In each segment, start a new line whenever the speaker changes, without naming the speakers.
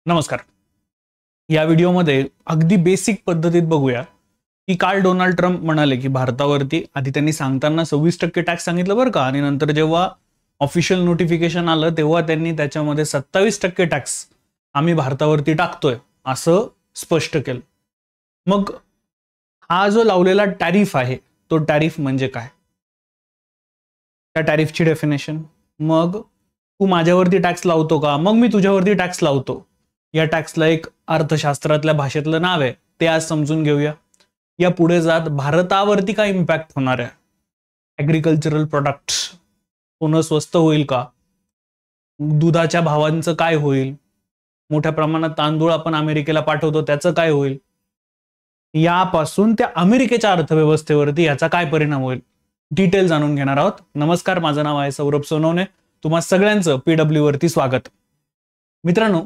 नमस्कार. या व्हिडिओमध्ये अगदी बेसिक पद्धतीत बघूया की काल डोनाल्ड ट्रम्प म्हणाले की भारतावरती आधी त्यांनी सांगताना 26% टॅक्स सांगितलं बरं का, आणि नंतर जेव्हा ऑफिशियल नोटिफिकेशन आलं तेव्हा त्यांनी त्याच्यामध्ये 27% टॅक्स आम्ही भारतावरती टाकतोय असं स्पष्ट केलं. मग हा जो लावलेला टॅरिफ आहे तो टॅरिफ म्हणजे काय, त्या टॅरिफची डेफिनेशन, मग तू माझ्यावरती टॅक्स लावतो का, मग मी तुझ्यावरती टॅक्स लावतो, या टॅक्सला एक अर्थशास्त्रातल्या भाषेतलं नाव आहे, ते आज समजून घेऊया. या पुढे जात भारतावरती काय इम्पॅक्ट होणार आहे, ॲग्रिकल्चरल प्रोडक्ट्स सोनं स्वस्त होईल का, दुधाच्या भावांचं काय होईल, मोठ्या प्रमाणात तांदूळ आपण अमेरिकेला पाठवतो त्याचं काय होईल, यापासून त्या अमेरिकेच्या अर्थव्यवस्थेवरती याचा काय परिणाम होईल, डिटेल जाणून घेणार आहोत. नमस्कार, माझं नाव आहे सौरभ सोनवणे. तुम्हा सगळ्यांचं PW वरती स्वागत. मित्रांनो,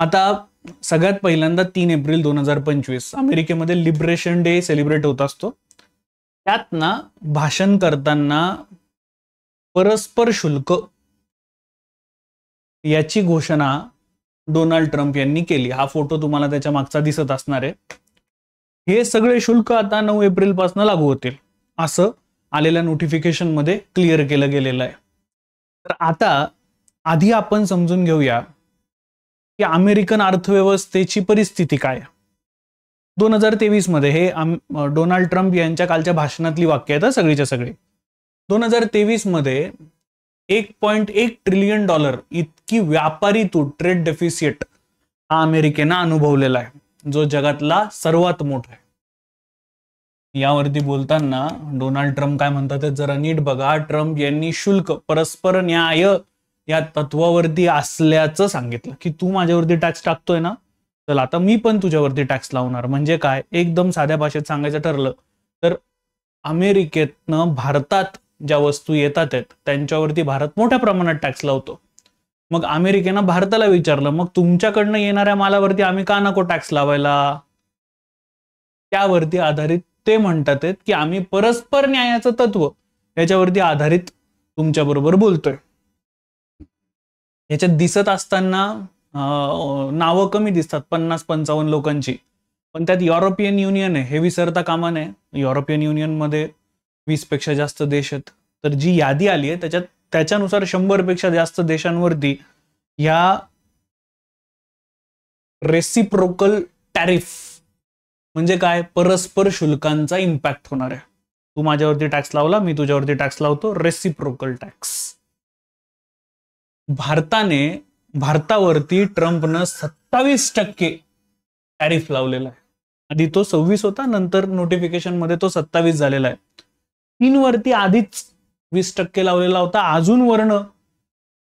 आता सगळ्यात पहिल्यांदा 3 एप्रिल 2025 अमेरिकेमध्ये लिबरेशन डे सेलिब्रेट होत असतो. त्यात ना भाषण करताना परस्पर शुल्क याची घोषणा डोनाल्ड ट्रम्प यांनी केली. हा फोटो तुम्हाला त्याच्या मागचा दिसत असणार आहे. हे सगळे शुल्क आता 9 एप्रिल पासून लागू होतील असं आलेल्या नोटिफिकेशन मध्ये क्लिअर केलं गेलेलं आहे. तर आता आधी आपण समजून घेऊया की अमेरिकन अर्थव्यवस्थेची परिस्थिती काय. 2023 मध्ये हे डोनाल्ड ट्रम्प यांच्या कालच्या भाषणातली वाक्य आहेत सगळीच्या सगळी. 2023 मध्ये $1.1 ट्रिलियन इतकी व्यापारी तूट, ट्रेड डेफिसिट हा अमेरिकेनं अनुभवलेला आहे, जो जगातला सर्वात मोठा आहे. यावरती बोलताना डोनाल्ड ट्रम्प काय म्हणतात जरा नीट बघा. ट्रम्प यांनी शुल्क परस्पर न्याय या तत्वावरती असल्याचं सांगितलं की तू माझ्यावरती टॅक्स टाकतोय ना, चल आता मी पण तुझ्यावरती टॅक्स लावणार. म्हणजे काय, एकदम साध्या भाषेत सांगायचं ठरलं तर अमेरिकेतनं भारतात ज्या वस्तू येतात आहेत त्यांच्यावरती भारत मोठ्या प्रमाणात टॅक्स लावतो. मग अमेरिकेनं भारताला विचारलं, मग तुमच्याकडनं येणाऱ्या मालावरती आम्ही का नको टॅक्स लावायला. त्यावरती आधारित ते म्हणतात की आम्ही परस्पर न्यायाचं तत्व याच्यावरती आधारित तुमच्या बरोबर बोलतोय. याच्यात दिसत असताना नावं कमी दिसतात, 50-55 लोकांची, पण त्यात युरोपियन युनियन आहे हे विसरता कामा नये. युरोपियन युनियन मध्ये 20 पेक्षा जास्त देश आहेत. तर जी यादी आली आहे त्याच्यानुसार 100 पेक्षा जास्त देशांवरती या रेसिप्रोकल टॅरिफ म्हणजे काय, परस्पर शुल्कांचा इम्पॅक्ट होणार आहे. तू माझ्यावरती टॅक्स लावला, मी तुझ्यावरती टॅक्स लावतो, रेसिप्रोकल टॅक्स. भारतावरती ट्रम्पनं 27% टॅरिफ लावलेला आहे. आधी तो 26 होता, नंतर नोटिफिकेशन मध्ये तो 27 झालेला आहे. चीनवरती आधीच 20% लावलेला होता, अजून वर्ण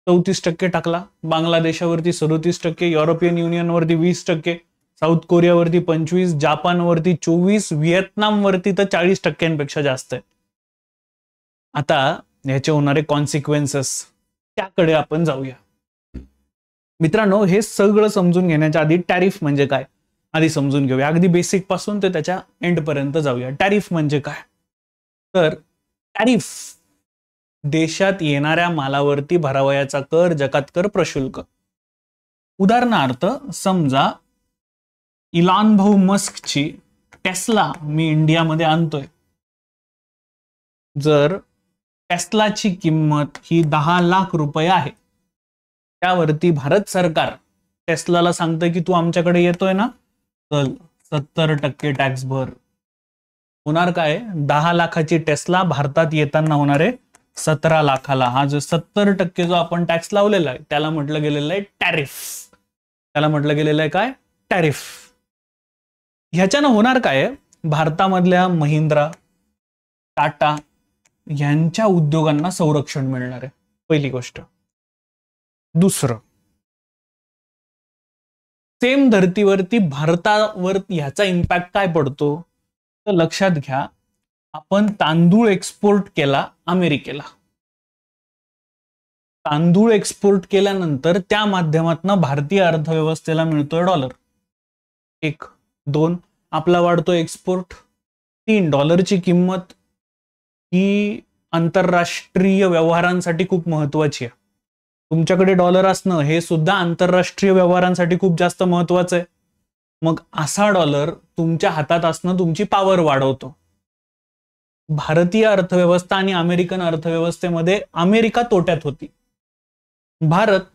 34% टाकला. बांगलादेशावरती 37%, युरोपियन युनियनवरती 20%, साऊथ कोरियावरती 25%, जापानवरती 24%, व्हिएतनामवरती तर 40%पेक्षा जास्त आहे. आता ह्याचे होणारे कॉन्सिक्वेन्सेस त्याकडे आपण जाऊया. मित्रांनो, हे सगळं समजून घेण्याच्या आधी टॅरिफ म्हणजे काय आधी समजून घेऊया. अगदी बेसिक पासून ते त्याच्या एंड पर्यंत जाऊया. टॅरिफ म्हणजे काय, तर टॅरिफ देशात येणाऱ्या मालावरती भरावयाचा कर, जकात कर, प्रशुल्क. उदाहरणार्थ समजा इलॉन भाऊ मस्कची टेस्ला मी इंडियामध्ये आणतोय. जर टेस्लाची किंमत ही 10 लाख रुपये आहे, त्यावरती भारत सरकार टेस्लाला सांगतंय की तू आमच्याकडे येतोय ना, चल 70% टॅक्स भर. होणार काय, 10 लाखाची टेस्ला भारतात येताना होणार आहे 17 लाखाला. हा जो 70% जो आपण टॅक्स लावलेला आहे त्याला म्हटलं गेलेलं आहे टॅरिफ. त्याला म्हटलं गेलेलं आहे काय, टॅरिफ. ह्याच्यानं होणार काय, भारतामधल्या महिंद्रा, टाटा यांच्या उद्योगांना संरक्षण मिळणार आहे, पहिली गोष्ट. दुसरं, सेम धर्तीवरती भारतावर ह्याचा इम्पॅक्ट काय पडतो तर लक्षात घ्या. आपण तांदूळ एक्सपोर्ट केला अमेरिकेला. तांदूळ एक्सपोर्ट केल्यानंतर त्या माध्यमातून भारतीय अर्थव्यवस्थेला मिळतोय $1. 1. 2. आपला वाढतोय एक्सपोर्ट. 3. डॉलरची किंमत ही आंतरराष्ट्रीय व्यवहारांसाठी खूप महत्वाची आहे. तुमच्याकडे डॉलर असणं हे सुद्धा आंतरराष्ट्रीय व्यवहारांसाठी खूप जास्त महत्वाचं आहे. मग असा डॉलर तुमच्या हातात असणं तुमची पॉवर वाढवतो. भारतीय अर्थव्यवस्था आणि अमेरिकन अर्थव्यवस्थेमध्ये अमेरिका तोट्यात होती, भारत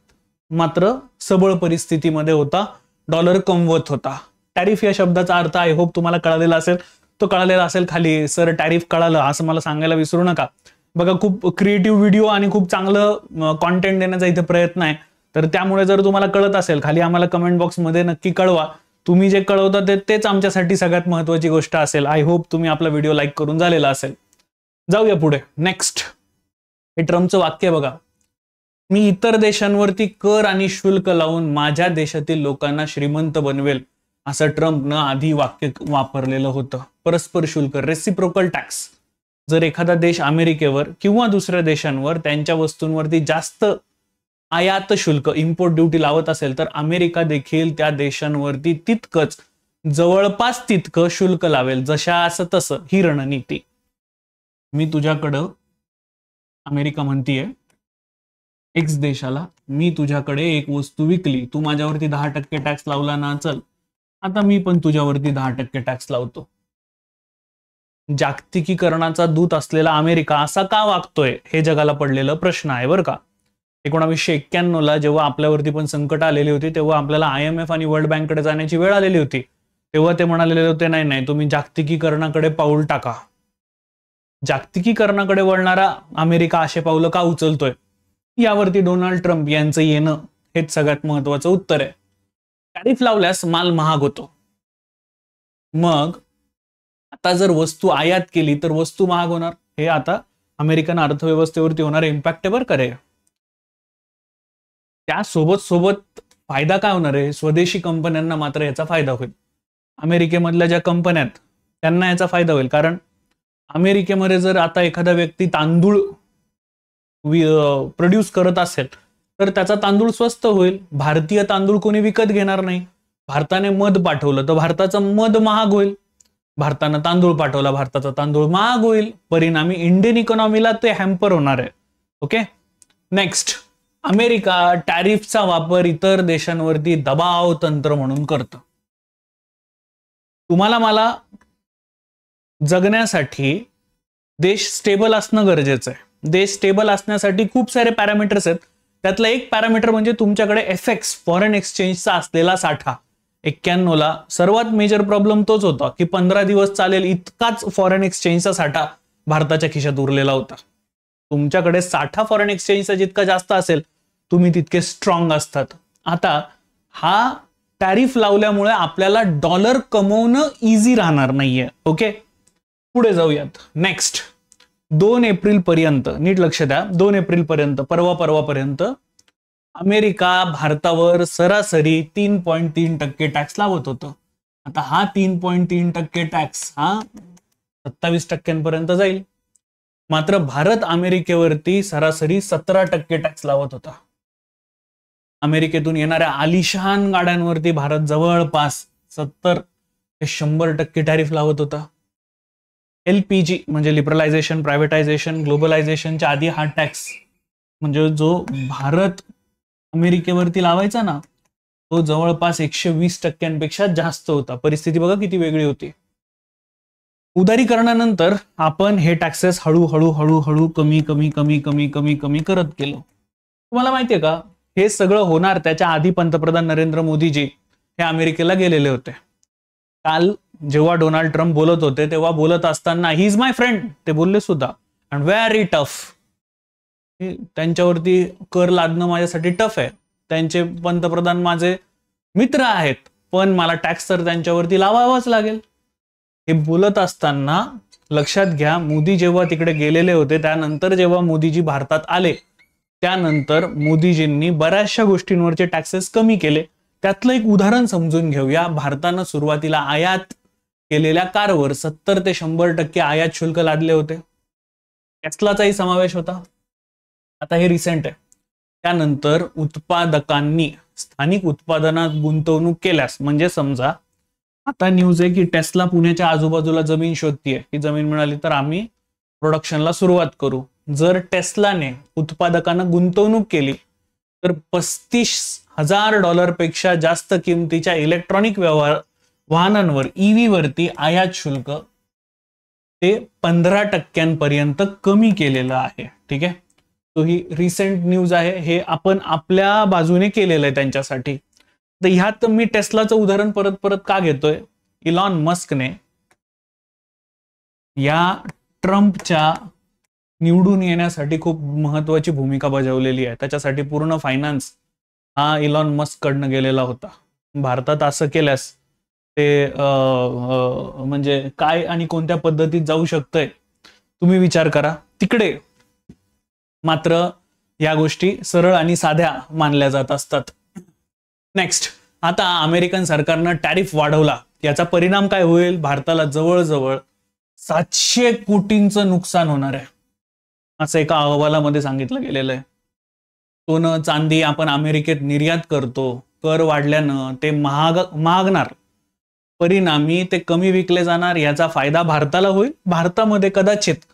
मात्र सबळ परिस्थितीमध्ये होता, डॉलर कमवत होता. टॅरिफ या शब्दाचा अर्थ आय होप तुम्हाला कळालेला असेल. तो कळालेला असेल खाली सर टॅरिफ कळालं असं मला सांगायला विसरू नका. बघा खूप क्रिएटिव्ह व्हिडिओ आणि खूप चांगलं कॉन्टेंट देण्याचा इथे प्रयत्न आहे. तर त्यामुळे जर तुम्हाला कळत असेल खाली आम्हाला कमेंट बॉक्समध्ये नक्की कळवा. तुम्ही जे कळवता तेच आमच्यासाठी सगळ्यात महत्वाची गोष्ट असेल. आय होप तुम्ही आपला व्हिडिओ लाईक करून झालेला असेल. जाऊया पुढे. नेक्स्ट, हे ट्रम्पचं वाक्य बघा, मी इतर देशांवरती कर आणि शुल्क लावून माझ्या देशातील लोकांना श्रीमंत बनवेल, असं ट्रम्पनं आधी वाक्य वापरलेलं होतं. परस्पर शुल्क, रेसिप्रोकल टॅक्स. जर एखादा देश अमेरिकेवर किंवा दुसऱ्या देशांवर त्यांच्या वस्तूंवरती जास्त आयात शुल्क, इम्पोर्ट ड्युटी लावत असेल तर अमेरिका देखील त्या देशांवरती तितकंच, जवळपास तितकं शुल्क लावेल. जशास तसं ही रणनीती. मी तुझ्याकडं, अमेरिका म्हणतीये एक्स देशाला, मी तुझ्याकडे एक वस्तू विकली, तू माझ्यावरती 10% टॅक्स लावला ना, चल आता मी पण तुझ्यावरती 10% टॅक्स लावतो. जागतिकीकरणाचा दूत असलेला अमेरिका असा का वागतोय हे जगाला पडलेला प्रश्न आहे बरं का. 1991ला जेव्हा आपल्यावरती पण संकट आलेली होती तेव्हा आपल्याला IMF आणि वर्ल्ड बँककडे जाण्याची वेळ आलेली होती. तेव्हा ते म्हणालेले होते नाही तुम्ही जागतिकीकरणाकडे पाऊल टाका. जागतिकीकरणाकडे वळणारा अमेरिका असे पावलं का उचलतोय, यावरती डोनाल्ड ट्रम्प यांचं येणं हेच सगळ्यात महत्वाचं उत्तर आहे. टॅरिफ लावल्यास माल महाग होतो. मग आता जर वस्तू आयात केली तर वस्तू महाग होणार. हे आता अमेरिकन अर्थव्यवस्थेवरती होणारे इम्पॅक्ट वर करे. त्या सोबत फायदा काय होणार आहे, स्वदेशी कंपन्यांना मात्र याचा फायदा होईल. अमेरिकेमधल्या ज्या कंपन्या आहेत त्यांना याचा फायदा होईल. कारण अमेरिकेमध्ये जर आता एखादा व्यक्ती तांदूळ प्रोड्यूस करत असेल तर त्याचा तांदूळ स्वस्त होईल. भारतीय तांदूळ कोणी विकत घेणार नाही. भारताने मध पाठवलं तर भारताचं मध महाग होईल. भारतानं तांदूळ पाठवला, भारताचा तांदूळ महाग होईल. परिणामी इंडियन इकॉनॉमीला ते हॅम्पर होणार आहे. ओके, नेक्स्ट, अमेरिका टॅरिफचा वापर इतर देशांवरती दबाव तंत्र म्हणून करतं. तुम्हाला मला जगण्यासाठी देश स्टेबल असणं गरजेचं आहे. देश स्टेबल असण्यासाठी खूप सारे पॅरामीटर्स आहेत. त्यातलं एक पॅरामीटर म्हणजे तुमच्याकडे FX, फॉरेन एक्सचेंजचा असलेला साठा. 91ला सर्वात मेजर प्रॉब्लेम तोच होता की 15 दिवस चालेल इतकाच फॉरेन एक्सचेंजचा साठा भारताच्या खिशात उरलेला होता. तुमच्याकडे साठा फॉरेन एक्सचेंजचा जितका जास्त असेल तुम्ही तितके स्ट्रॉंग असतात. आता हा टॅरिफ लावल्यामुळे आपल्याला डॉलर कमवणं इझी राहणार नाहीये. ओके, पुढे जाऊयात. नेक्स्ट, 2 एप्रिल पर्यंत, नीट लक्ष द्या, 2 एप्रिल पर्यंत, परवापर्यंत अमेरिका भारतावर सरासरी 3.3% टॅक्स लावत होतं. आता हा 3.3% टॅक्स हा 27% जाईल. मात्र भारत अमेरिकेवरती सरासरी 17% टॅक्स लावत होता. अमेरिकेतून येणाऱ्या आलिशान गाड्यांवरती भारत जवळपास 70 ते 100% टॅरिफ लावत होता. LPG म्हणजे लिबरलायझेशन, प्रायव्हेटायझेशन, ग्लोबलायझेशनच्या आधी हा टॅक्स म्हणजे जो भारत अमेरिकेवरती लावायचा ना तो जवळपास 120%पेक्षा जास्त होता. परिस्थिती बघा किती वेगळी होती. उदारीकरणानंतर आपण हे टॅक्सेस हळूहळू कमी करत गेलो. तुम्हाला माहितीये का, हे सगळं होणार त्याच्या आधी पंतप्रधान नरेंद्र मोदीजी हे अमेरिकेला गेलेले होते. काल जेव्हा डोनाल्ड ट्रम्प बोलत होते तेव्हा बोलत असताना ही इज माय फ्रेंड ते बोलले सुद्धा, अँड व्हेरी टफ. त्यांच्यावरती कर लादणं माझ्यासाठी टफ आहे. त्यांचे पंतप्रधान माझे मित्र आहेत पण मला टॅक्स तर त्यांच्यावरती लावावाच लागेल. हे बोलत असताना लक्षात घ्या, मोदी जेव्हा तिकडे गेलेले होते त्यानंतर जेव्हा मोदीजी भारतात आले त्यानंतर मोदीजींनी बऱ्याचशा गोष्टींवरचे टॅक्सेस कमी केले. त्यातलं एक उदाहरण समजून घेऊया. भारतानं सुरुवातीला आयात केलेल्या कारवर 70 ते 100% आयात शुल्क लादले होते. टेस्लाचाही समावेश होता. आता हे रिसेंट आहे. त्यानंतर उत्पादकांनी स्थानिक उत्पादनात गुंतवणूक केल्यास, म्हणजे समजा आता न्यूज आहे की टेस्ला पुण्याच्या आजूबाजूला जमीन शोधतीये, ही जमीन मिळाली तर आम्ही प्रोडक्शनला सुरुवात करू. जर टेस्लाने उत्पादकांना गुंतवणूक केली तर $35,000 पेक्षा जास्त किमतीच्या इलेक्ट्रॉनिक वाहनांवर ईव्ही वरती आयात शुल्क ते 15% कमी केलेलं आहे. ठीक आहे, तो ही रिसेंट न्यूज आहे, हे आपण आपल्या बाजूने केलेलं आहे त्यांच्यासाठी. तर ह्यात मी टेस्लाचं उदाहरण परत परत का घेतोय, इलॉन मस्कने या ट्रम्पच्या निवडून येण्यासाठी खूप महत्वाची भूमिका बजावलेली आहे. त्याच्यासाठी पूर्ण फायनान्स हा इलॉन मस्क कडनं गेलेला होता. भारतात असं केल्यास ते म्हणजे काय आणि कोणत्या पद्धतीत जाऊ शकतंय तुम्ही विचार करा. तिकडे मात्र या गोष्टी सरळ आणि साध्या मानल्या जात असतात. नेक्स्ट, आता अमेरिकन सरकारनं टॅरिफ वाढवला, याचा परिणाम काय होईल, भारताला जवळजवळ 700 कोटींचं नुकसान होणार आहे, असं एका अहवालामध्ये सांगितलं गेलेलं आहे. सोनं चांदी आपण अमेरिकेत निर्यात करतो, कर वाढल्यानं ते महागणार, परिणामी ते कमी विकले जाणार, याचा फायदा भारताला होईल. भारतामध्ये कदाचित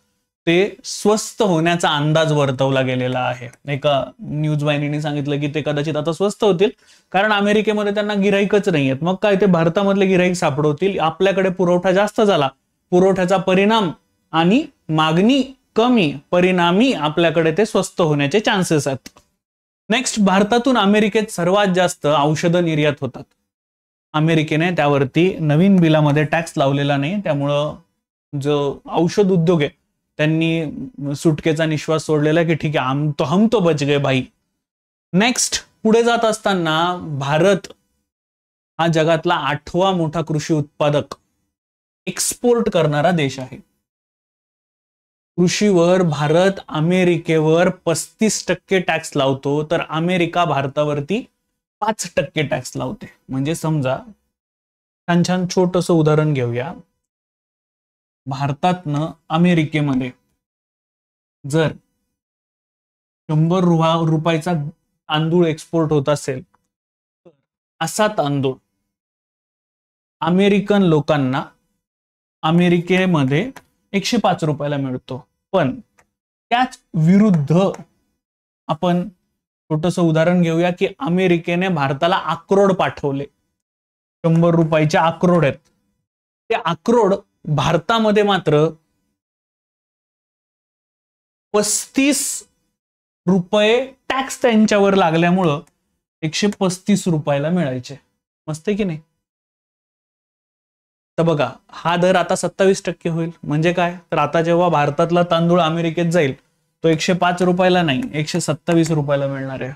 ते स्वस्त होण्याचा अंदाज वर्तवला गेलेला आहे. एका न्यूज वाहिनीने सांगितलं की ते कदाचित आता स्वस्त होतील, कारण अमेरिकेमध्ये त्यांना गिराईकच नाही आहेत. मग काय, ते भारतामधले गिराईक सापडवतील. आपल्याकडे पुरवठा जास्त झाला, पुरवठ्याचा परिणाम आणि मागणी कमी, परिणामी आपल्याकडे ते स्वस्त होण्याचे चान्सेस आहेत. नेक्स्ट, भारतातून अमेरिकेत सर्वात जास्त औषधं निर्यात होतात. अमेरिकेने त्यावरती नवीन बिलामध्ये टॅक्स लावलेला नाही, त्यामुळं जो औषध उद्योग आहे त्यांनी सुटकेचा निश्वास सोडलेला आहे की ठीक आहे, हम तो बच गए भाई. नेक्स्ट, पुढे जात असताना भारत हा जगातला 8वा मोठा कृषी उत्पादक, एक्सपोर्ट करणारा देश आहे. कृषीवर भारत अमेरिकेवर 35% टॅक्स लावतो, तर अमेरिका भारतावरती 5% टॅक्स लावते. म्हणजे समजा, छान छान छोटंसं उदाहरण घेऊया. भारतातनं अमेरिकेमध्ये जर 100 रुपयाचा तांदूळ एक्सपोर्ट होत असेल, तर असा तांदूळ अमेरिकन लोकांना अमेरिकेमध्ये 105 रुपयाला मिळतो. पण त्याच विरुद्ध आपण छोटंसं उदाहरण घेऊया की अमेरिकेने भारताला अक्रोड पाठवले, 100 रुपयाचे अक्रोड आहेत. ते अक्रोड भारतामध्ये मात्र 35 रुपये टॅक्स त्यांच्यावर लागल्यामुळं 135 रुपयाला मिळायचे. मस्त आहे की नाही? तर बघा, हा दर आता 27% होईल. म्हणजे काय, तर आता जेव्हा भारतातला तांदूळ अमेरिकेत जाईल तो 105 रुपयाला नाही, 127 रुपयाला मिळणार आहे.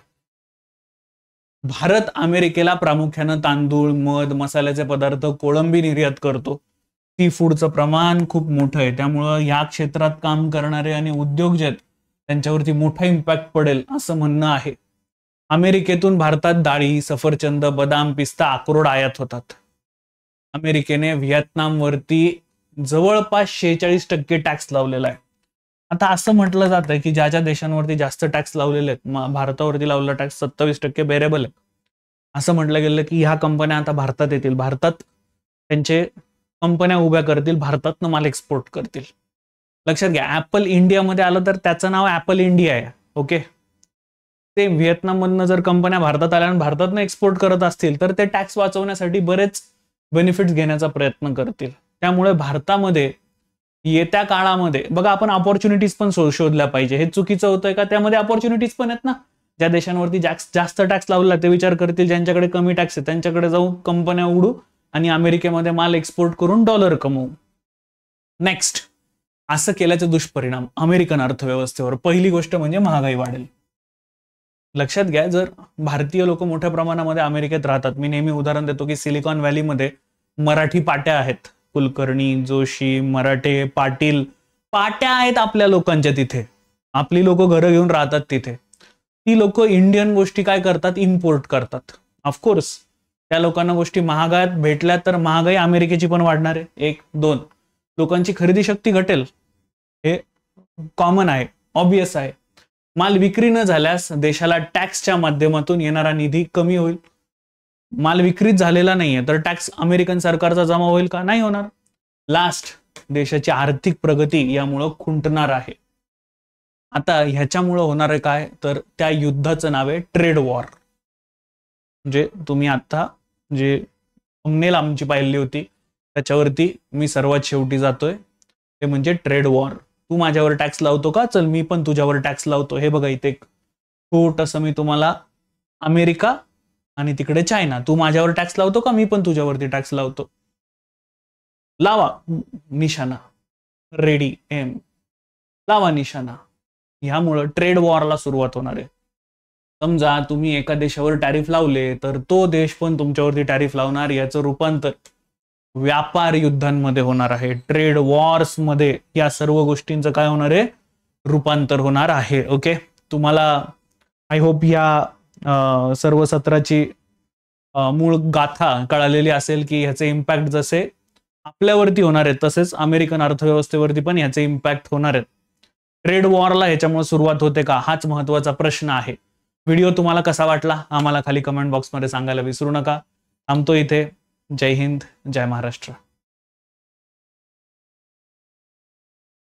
भारत अमेरिकेला प्रामुख्यानं तांदूळ, मध, मसाल्याचे पदार्थ, कोळंबी निर्यात करतो. सी फूडचं प्रमाण खूप मोठं आहे, त्यामुळं या क्षेत्रात काम करणारे आणि उद्योग जे आहेत त्यांच्यावरती मोठा इम्पॅक्ट पडेल असं म्हणणं आहे. अमेरिकेतून भारतात डाळी, सफरचंद, बदाम, पिस्ता, अक्रोड आयात होतात. अमेरिकेने व्हिएतनामवरती जवळपास 46% टॅक्स लावलेला आहे. आता असं म्हटलं जातं की ज्या ज्या देशांवरती जास्त टॅक्स लावलेले आहेत, भारतावरती लावलेला टॅक्स 27% बेरेबल आहे. असं म्हटलं गेलं की ह्या कंपन्या आता भारतात येतील, भारतात त्यांचे कंपन्या उभ्या करतील, भारतातनं माल एक्सपोर्ट करतील. लक्षात घ्या, ऍपल इंडियामध्ये आलं तर त्याचं नाव ऍपल इंडिया आहे. ओके, ते व्हिएतनाममधनं जर कंपन्या भारतात आल्या आणि भारतातनं एक्सपोर्ट करत असतील तर ते टॅक्स वाचवण्यासाठी बरेच बेनिफिट्स घेण्याचा प्रयत्न करतील. त्यामुळे भारतामध्ये येत्या काळामध्ये बघा, आपण ऑपॉर्च्युनिटीज पण शोधल्या पाहिजे. हे चुकीचं होतंय का, त्यामध्ये ऑपॉर्च्युनिटीज पण आहेत ना. ज्या देशांवरती जास्त टॅक्स लावला ते विचार करतील ज्यांच्याकडे कमी टॅक्स आहे त्यांच्याकडे जाऊ कंपन्या उडू आणि अमेरिकेमध्ये माल एक्सपोर्ट करून डॉलर कमवू. नेक्स्ट, असं केल्याचे दुष्परिणाम अमेरिकन अर्थव्यवस्थेवर. पहिली गोष्ट म्हणजे महागाई वाढेल. लक्षात घ्या, जर भारतीय लोक मोठ्या प्रमाणामध्ये अमेरिकेत राहतात, मी नेहमी उदाहरण देतो की सिलिकॉन व्हॅलीमध्ये मराठी पाट्या आहेत, कुलकर्णी, जोशी, मराठे, पाटील, पाट्या आहेत आपल्या लोकांच्या तिथे. आपली लोक घरं घेऊन राहतात तिथे. ती लोक इंडियन गोष्टी काय करतात, इम्पोर्ट करतात. ऑफकोर्स त्या लोकांना गोष्टी महागात भेटल्या तर महागाई अमेरिकेची पण वाढणार आहे. 1, 2 लोकांची खरेदी शक्ती घटेल, हे कॉमन आहे, ऑब्वियस आहे. माल विक्री न झाल्यास देशाला टॅक्सच्या माध्यमातून येणारा निधी कमी होईल. माल विक्रीत झालेला नाहीये तर टॅक्स अमेरिकन सरकारचा जमा होईल का, नाही होणार. लास्ट, देशाची आर्थिक प्रगती यामुळं खुंटणार आहे. आता ह्याच्यामुळं होणार आहे काय, तर त्या युद्धाचं नाव आहे ट्रेड वॉर. म्हणजे तुम्ही आता जे थंबनेल आमची पाहिली होती त्याच्यावरती मी सर्वात शेवटी जातोय, ते म्हणजे ट्रेड वॉर. तू माझ्यावर टॅक्स लावतो का, चल मी पण तुझ्यावर टॅक्स लावतो. हे बघा इथे छोटंसं मी तुम्हाला अमेरिका आणि तिकडे चायना, तू माझ्यावर टॅक्स लावतो का, मी पण तुझ्यावरती टॅक्स लावतो. लावा निशाणा, रेडी एम, लावा निशाणा. ह्यामुळं ट्रेड वॉरला सुरुवात होणार आहे. समजा तुम्ही एका देशावर टॅरिफ लावले तर तो देश पण तुमच्यावरती टॅरिफ लावणार. याचं रूपांतर व्यापार युद्धांमध्ये होणार आहे. ट्रेड वॉर्स मध्ये या सर्व गोष्टींचं काय होणार आहे, रूपांतर होणार आहे. ओके, तुम्हाला आय होप या सर्व सत्राची मूळ गाथा कळालेली असेल की ह्याचे इम्पॅक्ट जसे आपल्यावरती होणार आहेत तसेच अमेरिकन अर्थव्यवस्थेवरती पण ह्याचे इम्पॅक्ट होणार आहेत. ट्रेड वॉरला ह्याच्यामुळे सुरुवात होते का, हाच महत्वाचा प्रश्न आहे. व्हिडिओ तुम्हाला कसा वाटला आम्हाला खाली कमेंट बॉक्समध्ये सांगायला विसरू नका. थांबतो इथे. जय हिंद, जय महाराष्ट्र.